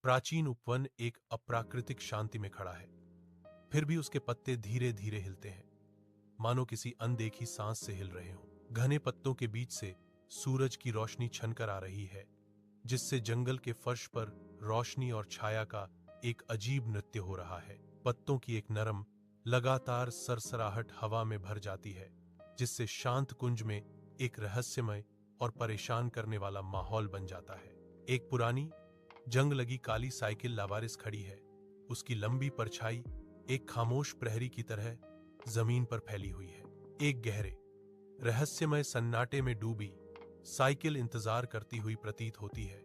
प्राचीन उपवन एक अप्राकृतिक शांति में खड़ा है, फिर भी उसके पत्ते धीरे धीरे हिलते हैं, मानो किसी अनदेखी सांस से हिल रहे हों। घने पत्तों के बीच से सूरज की रोशनी छनकर आ रही है, जिससे जंगल के फर्श पर रोशनी और छाया का एक अजीब नृत्य हो रहा है। पत्तों की एक नरम, लगातार सरसराहट हवा में भर जाती है, जिससे शांत कुंज में एक रहस्यमय और परेशान करने वाला माहौल बन जाता है। एक पुरानी, जंग लगी काली साइकिल लावारिस खड़ी है। उसकी लंबी परछाई एक खामोश प्रहरी की तरह जमीन पर फैली हुई है। एक गहरे, रहस्यमय सन्नाटे में डूबी साइकिल इंतजार करती हुई प्रतीत होती है।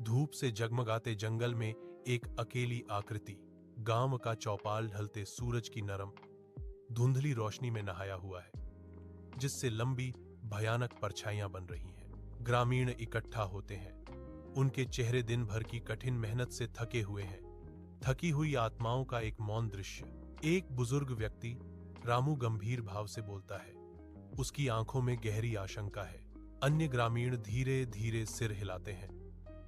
धूप से जगमगाते जंगल में एक अकेली आकृति, गांव का चौपाल ढलते सूरज की नरम, धुंधली रोशनी में नहाया हुआ है, जिससे लंबी, भयानक परछाइयां बन रही हैं। ग्रामीण इकट्ठा होते हैं। उनके चेहरे दिन भर की कठिन मेहनत से थके हुए हैं। थकी हुई आत्माओं का एक मौन दृश्य। एक बुजुर्ग व्यक्ति रामू गंभीर भाव से बोलता है। उसकी आंखों में गहरी आशंका है। अन्य ग्रामीण धीरे धीरे सिर हिलाते हैं।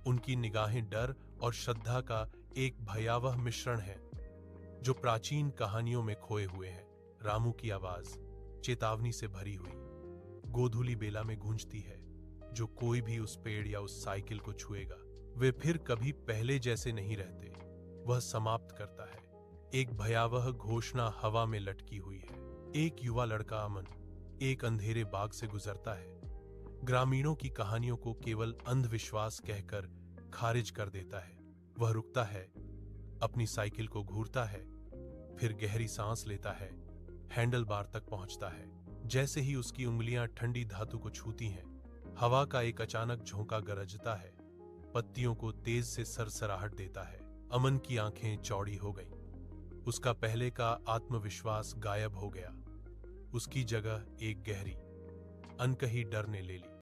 उनकी निगाहें डर और श्रद्धा का एक भयावह मिश्रण है, जो प्राचीन कहानियों में खोए हुए है। रामू की आवाज चेतावनी से भरी हुई गोधूली बेला में गूंजती है। जो कोई भी उस पेड़ या उस साइकिल को छुएगा, वे फिर कभी पहले जैसे नहीं रहते। वह समाप्त करता है। एक भयावह घोषणा हवा में लटकी हुई है। एक युवा लड़का अमन एक अंधेरे बाग से गुजरता है। ग्रामीणों की कहानियों को केवल अंधविश्वास कहकर खारिज कर देता है। वह रुकता है, अपनी साइकिल को घूरता है, फिर गहरी सांस लेता है, हैंडल बार तक पहुंचता है। जैसे ही उसकी उंगलियां ठंडी धातु को छूती हैं, हवा का एक अचानक झोंका गरजता है, पत्तियों को तेज से सरसराहट देता है। अमन की आंखें चौड़ी हो गईं। उसका पहले का आत्मविश्वास गायब हो गया। उसकी जगह एक गहरी, अनकही डर ने ले ली।